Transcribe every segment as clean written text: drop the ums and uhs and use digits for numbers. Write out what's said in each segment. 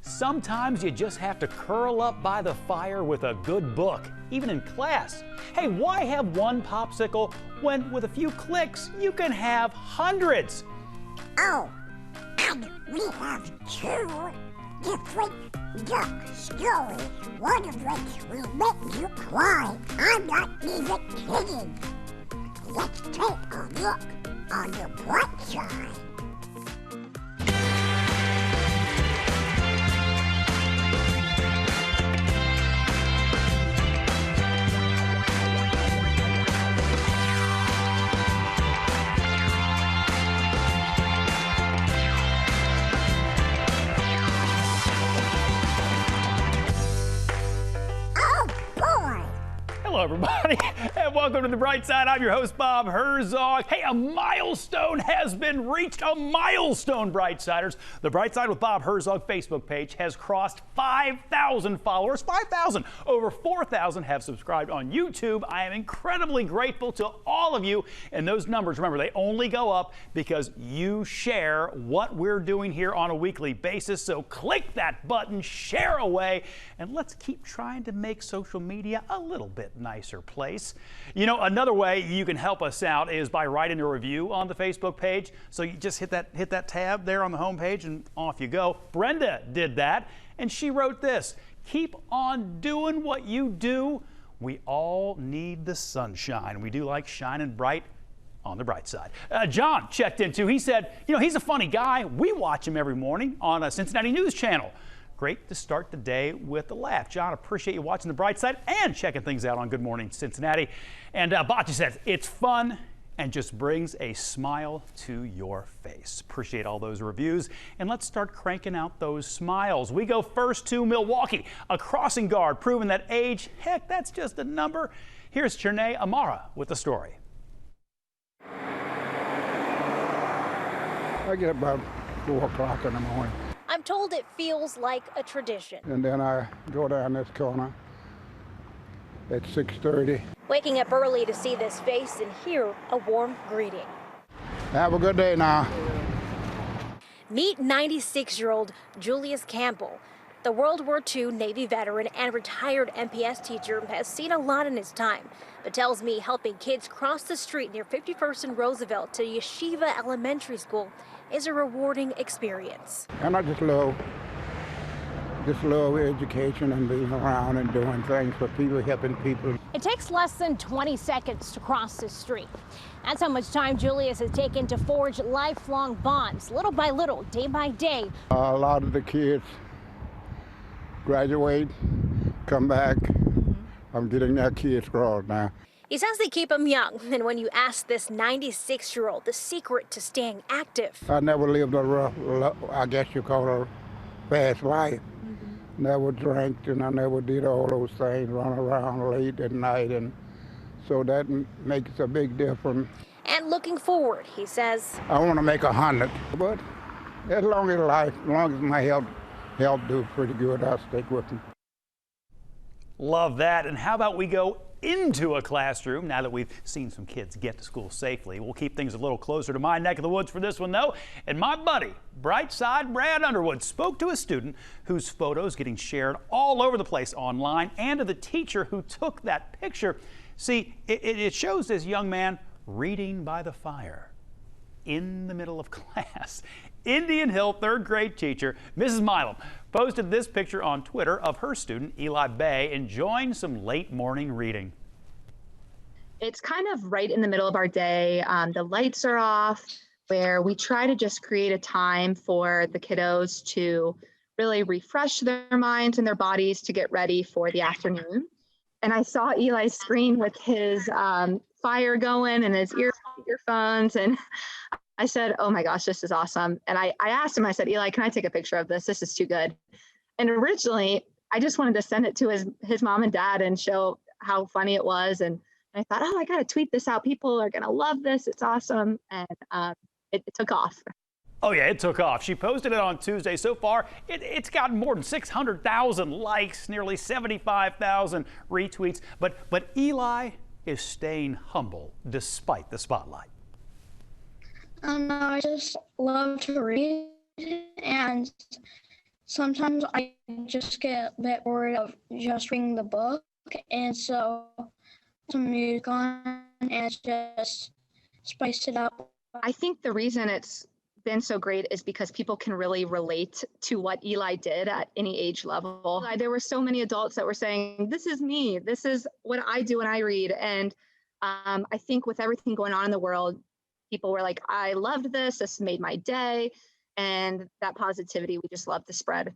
Sometimes you just have to curl up by the fire with a good book, even in class. Hey, why have one popsicle when with a few clicks you can have hundreds? Oh, and we have two different duck stories, one of which will make you cry. I'm not even kidding. Let's take a look on the bright side. Hello, everybody, and welcome to The Bright Side. I'm your host, Bob Herzog. Hey, a milestone has been reached. A milestone, Brightsiders. The Bright Side with Bob Herzog Facebook page has crossed 5,000 followers. 5,000. Over 4,000 have subscribed on YouTube. I am incredibly grateful to all of you. And those numbers, remember, they only go up because you share what we're doing here on a weekly basis. So click that button, share away, and let's keep trying to make social media a little bit nicer place. You know, another way you can help us out is by writing a review on the Facebook page. So you just hit that tab there on the home page and off you go. Brenda did that, and she wrote this: keep on doing what you do. We all need the sunshine. We do like shining bright on the bright side. John checked in too. He said, you know, he's a funny guy. We watch him every morning on a Cincinnati News Channel. Great to start the day with a laugh. John, appreciate you watching The Bright Side and checking things out on Good Morning Cincinnati. And Bocce says, it's fun and just brings a smile to your face. Appreciate all those reviews. And let's start cranking out those smiles. We go first to Milwaukee. A crossing guard proving that age, heck, that's just a number. Here's Chernay Amara with the story. I get about 4 o'clock in the morning. I'm told it feels like a tradition. And then I go down this corner at 6:30. Waking up early to see this face and hear a warm greeting. Have a good day now. Meet 96-year-old Julius Campbell. The World War II Navy veteran and retired MPS teacher has seen a lot in his time, but tells me helping kids cross the street near 51st and Roosevelt to Yeshiva Elementary School is a rewarding experience. And I just love education and being around and doing things for people, helping people. It takes less than 20 seconds to cross this street. That's how much time Julius has taken to forge lifelong bonds, little by little, day by day. A lot of the kids graduate, come back. I'm getting their kids grown now. He says they keep him young, and when you ask this 96-year-old the secret to staying active. I never lived a rough, I guess you call it a fast life. Never drank, and I never did all those things, run around late at night, and so that makes a big difference. And looking forward, he says, I want to make 100, but as long as my health do pretty good, I'll stick with them. Love that. And how about we go into a classroom now that we've seen some kids get to school safely. We'll keep things a little closer to my neck of the woods for this one, though. And my buddy, Brightside Brad Underwood, spoke to a student whose photo is getting shared all over the place online, and to the teacher who took that picture. See, it shows this young man reading by the fire in the middle of class. Indian Hill third grade teacher Mrs. Milam posted this picture on Twitter of her student Eli Bay enjoying some late morning reading. It's kind of right in the middle of our day. The lights are off, where we try to just create a time for the kiddos to really refresh their minds and their bodies to get ready for the afternoon. And I saw Eli's screen with his fire going and his earphones, and I said, oh my gosh, this is awesome. And I asked him, I said, Eli, can I take a picture of this? This is too good. And originally, I just wanted to send it to his mom and dad and show how funny it was. And I thought, oh, I got to tweet this out. People are going to love this. It's awesome. And it took off. Oh yeah, it took off. She posted it on Tuesday. So far, it's gotten more than 600,000 likes, nearly 75,000 retweets. But Eli is staying humble despite the spotlight. I just love to read, and Sometimes I just get a bit bored of just reading the book, and so some music on and just spice it up. I think the reason it's been so great is because people can really relate to what Eli did at any age level. There were so many adults that were saying, this is me, this is what I do when I read. And I think with everything going on in the world, people were like, I loved this made my day. And that positivity, we just love to spread.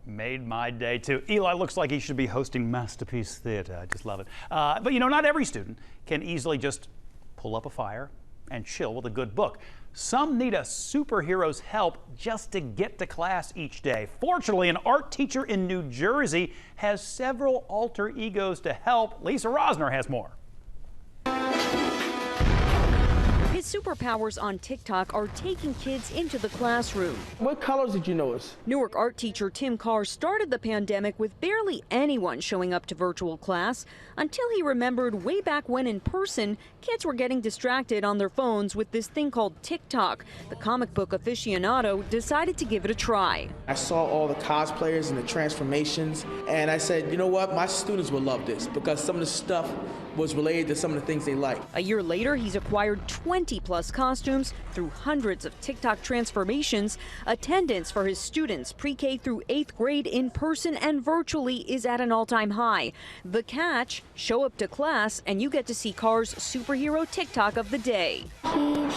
Made my day too. Eli looks like he should be hosting Masterpiece Theater. I just love it. But you know, not every student can easily just pull up a fire and chill with a good book. Some need a superhero's help just to get to class each day. Fortunately, an art teacher in New Jersey has several alter egos to help. Lisa Rosner has more. His superpowers on TikTok are taking kids into the classroom. What colors did you notice? Newark art teacher Tim Carr started the pandemic with barely anyone showing up to virtual class until he remembered way back when in person, kids were getting distracted on their phones with this thing called TikTok. The comic book aficionado decided to give it a try. I saw all the cosplayers and the transformations, and I said, you know what, my students will love this because some of the stuff was related to some of the things they like. A year later, he's acquired 20+ costumes through hundreds of TikTok transformations. Attendance for his students pre-K through 8th grade in person and virtually is at an all-time high. The catch, show up to class and you get to see Carr's superhero TikTok of the day. He's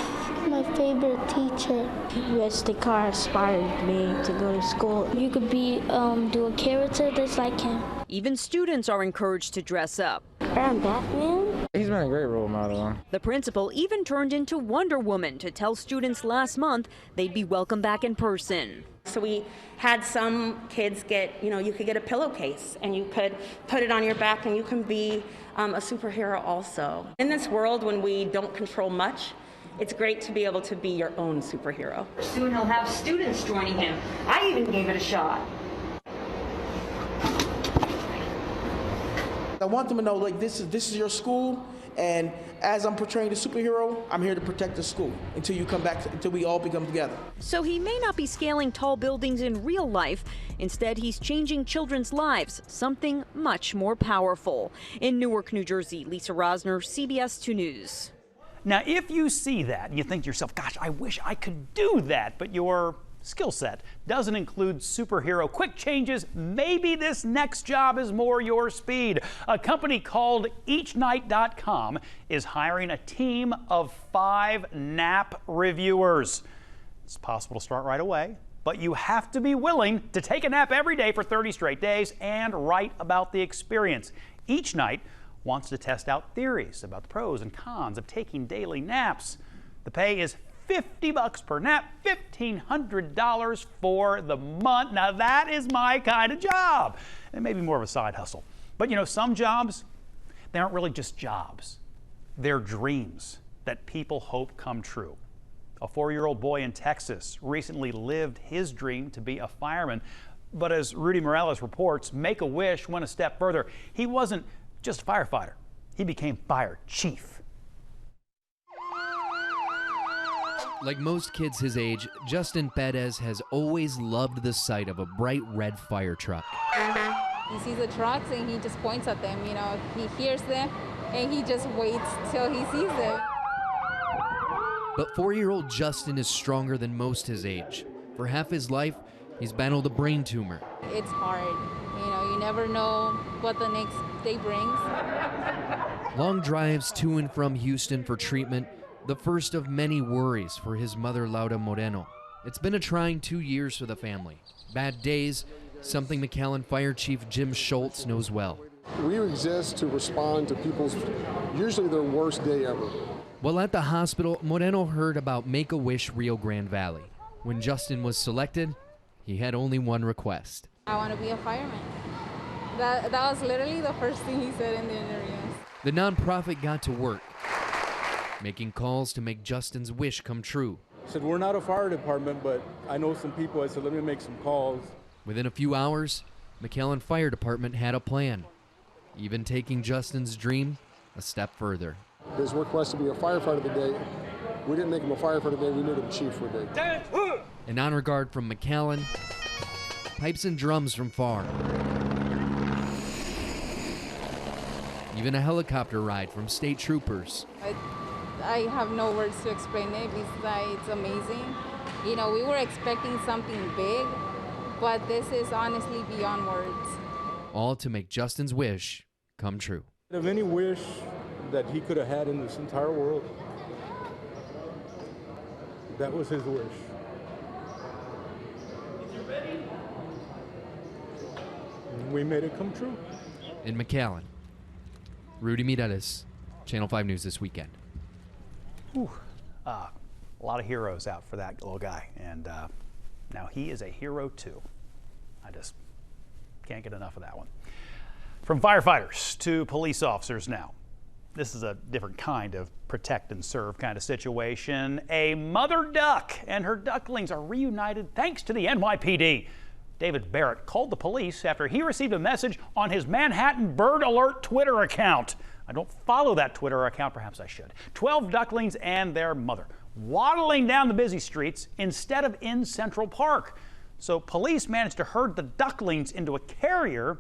my favorite teacher. Mr. Carr inspired me to go to school. You could do a character that's like him. Even students are encouraged to dress up. I'm Batman. He's been a great role model. The principal even turned into Wonder Woman to tell students last month they'd be welcome back in person. So we had some kids get, you could get a pillowcase and you could put it on your back and you can be a superhero also. In this world when we don't control much, it's great to be able to be your own superhero. Soon he'll have students joining him. I even gave it a shot. I want them to know, like, this is your school, and as I'm portraying the superhero, I'm here to protect the school until you come back, until we all become together. So he may not be scaling tall buildings in real life. Instead, he's changing children's lives, something much more powerful. In Newark, New Jersey, Lisa Rosner, CBS 2 News. Now, if you see that, you think to yourself, gosh, I wish I could do that, but your skill set doesn't include superhero quick changes, maybe this next job is more your speed. A company called eachnight.com is hiring a team of 5 nap reviewers. It's possible to start right away, but you have to be willing to take a nap every day for 30 straight days and write about the experience. Each Night wants to test out theories about the pros and cons of taking daily naps. The pay is $50 per nap, $1,500 for the month. Now that is my kind of job. It may be more of a side hustle. But you know, some jobs, they aren't really just jobs. They're dreams that people hope come true. A 4-year-old boy in Texas recently lived his dream to be a fireman. But as Rudy Morales reports, Make-A-Wish went a step further. He wasn't just a firefighter. He became fire chief. Like most kids his age, Justin Perez has always loved the sight of a bright red fire truck. He sees the trucks and he just points at them, he hears them and he just waits till he sees them. But 4-year-old Justin is stronger than most his age. For half his life, he's battled a brain tumor. It's hard, you never know what the next day brings. Long drives to and from Houston for treatment, the first of many worries for his mother, Laura Moreno. It's been a trying 2 years for the family. Bad days, something McAllen Fire Chief Jim Schultz knows well. We exist to respond to people's, usually their worst day ever. While at the hospital, Moreno heard about Make-A-Wish Rio Grande Valley. When Justin was selected, he had only one request. I want to be a fireman. That was literally the first thing he said in the interviews. The nonprofit got to work, making calls to make Justin's wish come true. I said, we're not a fire department, but I know some people. I said, let me make some calls. Within a few hours, McAllen Fire Department had a plan, even taking Justin's dream a step further. His request to be a firefighter today, we didn't make him a firefighter today, we made him chief for a day. An honor guard from McAllen pipes and drums from far. Even a helicopter ride from state troopers. I have no words to explain it besides amazing. You know, we were expecting something big, but this is honestly beyond words. All to make Justin's wish come true. Of any wish that he could have had in this entire world, that was his wish. And we made it come true. In McAllen, Rudy Mireles, Channel 5 News This Weekend. Whew. A lot of heroes out for that little guy, and now he is a hero too. I just can't get enough of that one. From firefighters to police officers now. This is a different kind of protect and serve kind of situation. A mother duck and her ducklings are reunited thanks to the NYPD. David Barrett called the police after he received a message on his Manhattan Bird Alert Twitter account. I don't follow that Twitter account, perhaps I should. 12 ducklings and their mother waddling down the busy streets instead of in Central Park. So police managed to herd the ducklings into a carrier,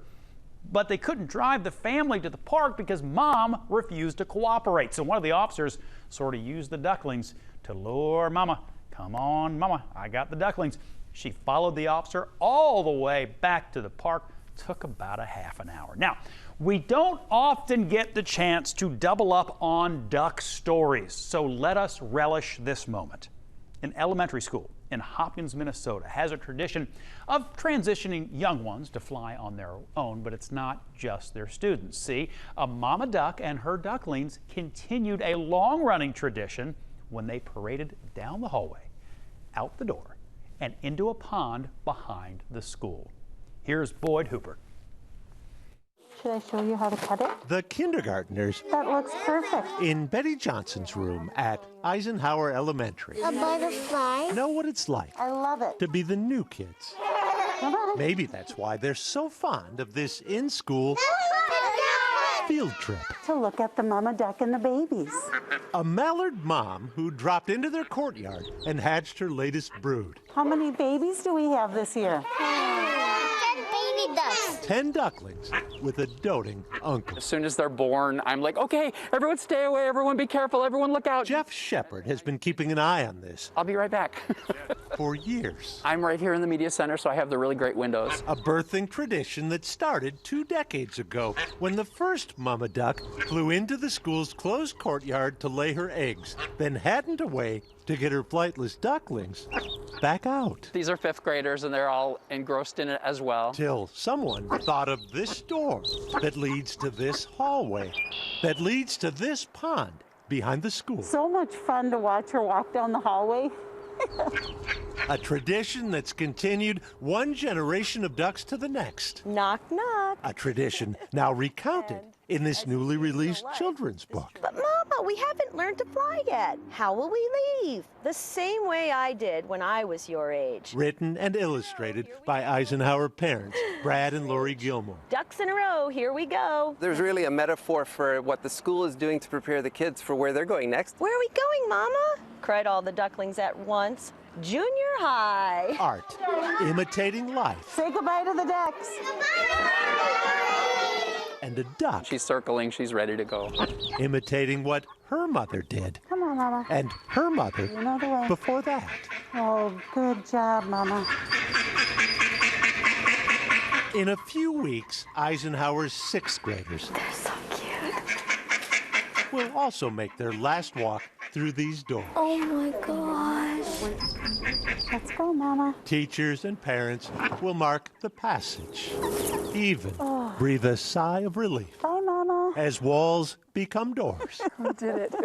but they couldn't drive the family to the park because mom refused to cooperate. So one of the officers sort of used the ducklings to lure mama. Come on, mama, I got the ducklings. She followed the officer all the way back to the park. Took about a half an hour. Now, we don't often get the chance to double up on duck stories, so let us relish this moment. An elementary school in Hopkins, Minnesota has a tradition of transitioning young ones to fly on their own, but it's not just their students. See, a mama duck and her ducklings continued a long-running tradition when they paraded down the hallway, out the door, and into a pond behind the school. Here's Boyd Hooper. Should I show you how to cut it? The kindergartners. That looks perfect. In Betty Johnson's room at Eisenhower Elementary. A butterfly. Know what it's like. I love it. To be the new kids. Maybe that's why they're so fond of this in-school field trip. To look at the mama duck and the babies. A mallard mom who dropped into their courtyard and hatched her latest brood. How many babies do we have this year? 10 baby ducks. 10 ducklings with a doting uncle. As soon as they're born, I'm like, okay, everyone stay away, everyone be careful, everyone look out. Jeff Shepard has been keeping an eye on this. I'll be right back. For years. I'm right here in the media center, so I have the really great windows. A birthing tradition that started 2 decades ago when the first mama duck flew into the school's closed courtyard to lay her eggs, then hadn't a way to get her flightless ducklings back out. These are 5th graders, and they're all engrossed in it as well. Till someone thought of this door that leads to this hallway, that leads to this pond behind the school. So much fun to watch her walk down the hallway. A tradition that's continued one generation of ducks to the next. Knock, knock. A tradition now recounted in this newly released children's book. But Mama, we haven't learned to fly yet. How will we leave? The same way I did when I was your age. Written and illustrated by Eisenhower parents, Brad and Lori Gilmore. Ducks in a row, here we go. There's really a metaphor for what the school is doing to prepare the kids for where they're going next. Where are we going, Mama? Cried all the ducklings at once. Junior high. Art, imitating life. Say goodbye to the ducks. And a duck. She's circling, she's ready to go. Imitating what her mother did. Come on, Mama. And her mother You know the way. before that. Oh, good job, Mama. In a few weeks, Eisenhower's 6th graders They're so cute. will also make their last walk through these doors. Oh my gosh. Let's go, Mama. Teachers and parents will mark the passage. Even breathe a sigh of relief Bye, Mama. as walls become doors. We did it.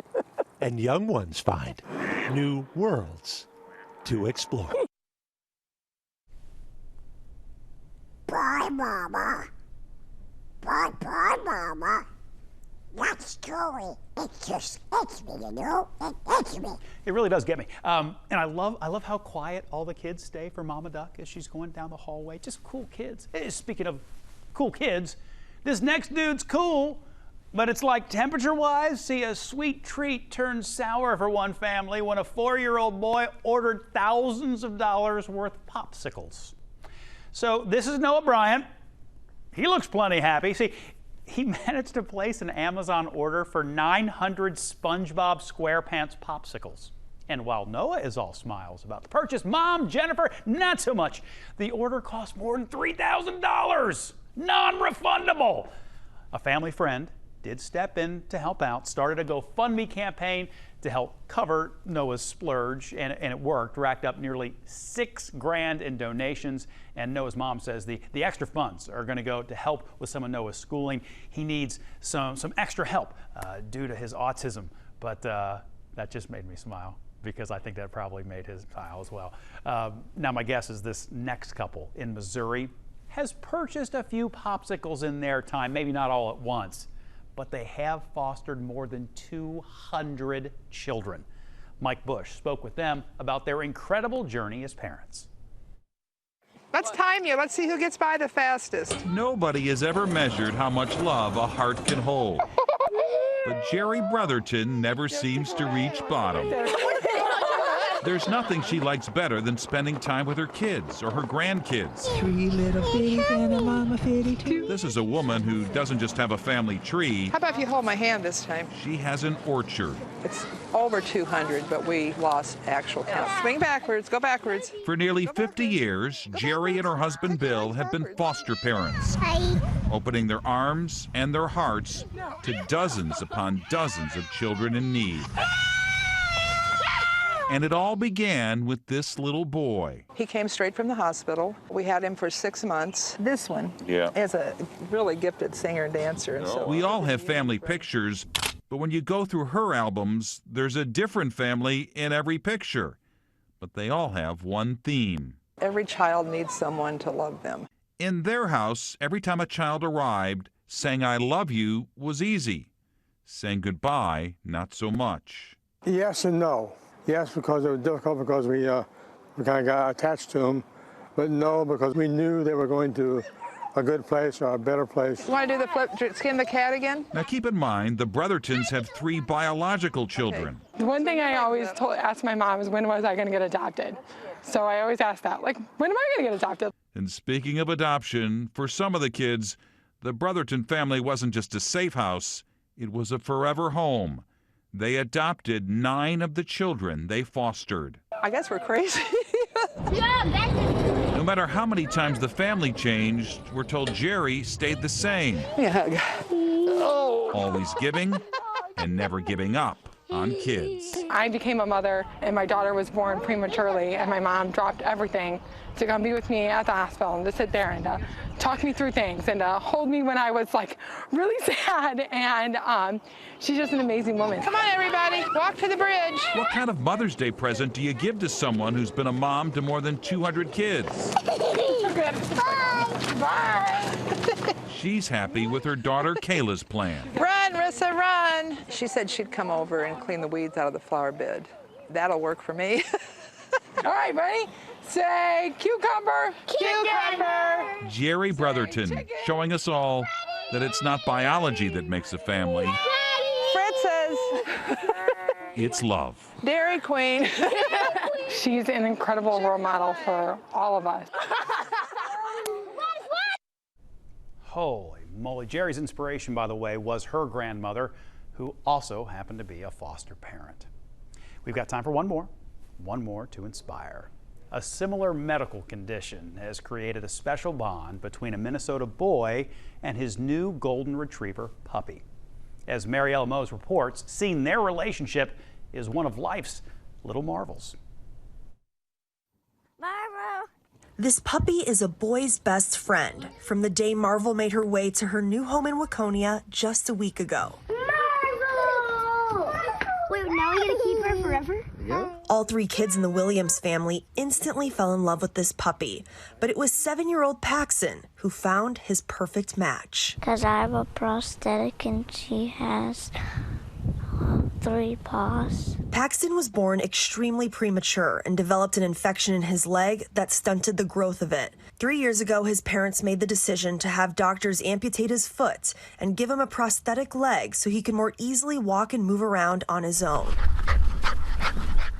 And young ones find new worlds to explore. Bye, Mama. Bye, Mama. That story, it just gets me, you know? It gets me. It really does get me. And I love how quiet all the kids stay for Mama Duck as she's going down the hallway. Just cool kids. Speaking of cool kids, this next dude's cool, but it's like temperature-wise, see, a sweet treat turned sour for one family when a 4-year-old boy ordered thousands of dollars worth of popsicles. So this is Noah Bryant. He looks plenty happy. See, he managed to place an Amazon order for 900 SpongeBob SquarePants popsicles. And while Noah is all smiles about the purchase, Mom, Jennifer, not so much. The order cost more than $3,000, non-refundable. A family friend did step in to help out, started a GoFundMe campaign to help cover Noah's splurge, and it worked, racked up nearly $6 grand in donations. And Noah's mom says the extra funds are going to go to help with some of Noah's schooling. He needs some extra help due to his autism, but that just made me smile, because I think that probably made his smile as well. Now my guess is this next couple in Missouri has purchased a few popsicles in their time, maybe not all at once, but they have fostered more than 200 children. Mike Bush spoke with them about their incredible journey as parents. Let's time you. Let's see who gets by the fastest. Nobody has ever measured how much love a heart can hold. But Jerry Brotherton never seems to reach bottom. There's nothing she likes better than spending time with her kids or her grandkids. 3 little bitties and a mama fitty too. This is a woman who doesn't just have a family tree. How about if you hold my hand this time? She has an orchard. It's over 200, but we lost actual count. Swing backwards, go backwards. For nearly 50 years, Jerry and her husband Bill have been foster parents, opening their arms and their hearts to dozens upon dozens of children in need. And it all began with this little boy. He came straight from the hospital. We had him for 6 months. This one is a really gifted singer and dancer. And so we all have family pictures, but when you go through her albums, there's a different family in every picture. But they all have one theme. Every child needs someone to love them. In their house, every time a child arrived, saying I love you was easy. Saying goodbye, not so much. Yes and no. Yes, because it was difficult because we kind of got attached to them, but no, because we knew they were going to a good place or a better place. You want to do the flip, skin the cat again? Now keep in mind, the Brothertons have 3 biological children. The one thing I always asked my mom is, when was I going to get adopted? So I always ask that, like, when am I going to get adopted? And speaking of adoption, for some of the kids, the Brotherton family wasn't just a safe house, it was a forever home. They adopted 9 of the children they fostered. I guess we're crazy. No matter how many times the family changed, we're told Jerry stayed the same. Yeah. Always giving and never giving up on kids. I became a mother, and my daughter was born prematurely, and my mom dropped everything to come be with me at the hospital and to sit there and talk me through things and hold me when I was like really sad. And she's just an amazing woman. Come on, everybody, walk to the bridge. What kind of Mother's Day present do you give to someone who's been a mom to more than 200 kids? Bye. Bye. She's happy with her daughter Kayla's plan. Run, Rissa, run. She said she'd come over and clean the weeds out of the flower bed. That'll work for me. All right, buddy. Say cucumber. Cucumber. Jerry Brotherton showing us all that it's not biology that makes a family. Fritz's. It's love. Dairy Queen. She's an incredible role model for all of us. Holy moly. Jerry's inspiration, by the way, was her grandmother, who also happened to be a foster parent. We've got time for one more to inspire. A similar medical condition has created a special bond between a Minnesota boy and his new golden retriever puppy. As Mariella Mose reports, seeing their relationship is one of life's little marvels. This puppy is a boy's best friend from the day Marvel made her way to her new home in Waconia just a week ago. Marvel! Wait, now we're gonna keep her forever? Yeah. All 3 kids in the Williams family instantly fell in love with this puppy, but it was 7-year-old Paxton who found his perfect match. Because I have a prosthetic and she has 3 paws. Paxton was born extremely premature and developed an infection in his leg that stunted the growth of it. 3 years ago, his parents made the decision to have doctors amputate his foot and give him a prosthetic leg so he could more easily walk and move around on his own.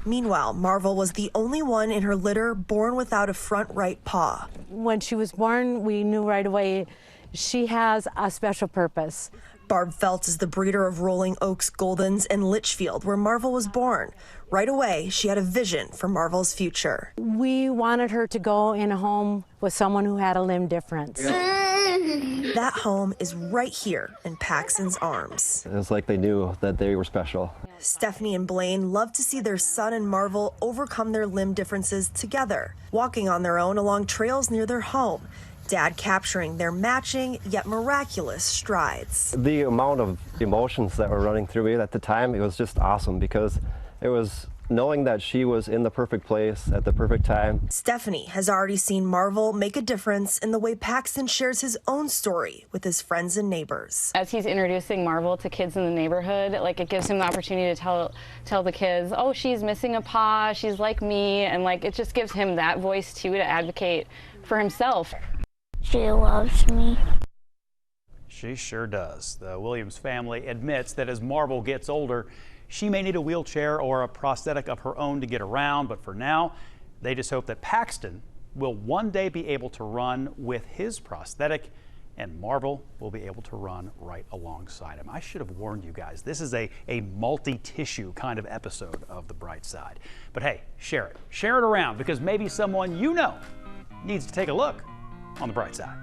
Meanwhile, Marvel was the only one in her litter born without a front right paw. When she was born, we knew right away she has a special purpose. Barb Feltz is the breeder of Rolling Oaks Goldens in Litchfield, where Marvel was born. Right away, she had a vision for Marvel's future. We wanted her to go in a home with someone who had a limb difference. That home is right here in Paxton's arms. It was like they knew that they were special. Stephanie and Blaine love to see their son and Marvel overcome their limb differences together, walking on their own along trails near their home. Dad capturing their matching yet miraculous strides. The amount of emotions that were running through me at the time, it was just awesome because it was knowing that she was in the perfect place at the perfect time. Stephanie has already seen Marvel make a difference in the way Paxton shares his own story with his friends and neighbors. As he's introducing Marvel to kids in the neighborhood, like it gives him the opportunity to tell the kids, oh, she's missing a paw, she's like me, and like it just gives him that voice too to advocate for himself. She loves me. She sure does. The Williams family admits that as Marvel gets older, she may need a wheelchair or a prosthetic of her own to get around, but for now, they just hope that Paxton will one day be able to run with his prosthetic, and Marvel will be able to run right alongside him. I should have warned you guys. This is a multi-tissue kind of episode of The Bright Side. But hey, share it. Share it around because maybe someone you know needs to take a look on the bright side.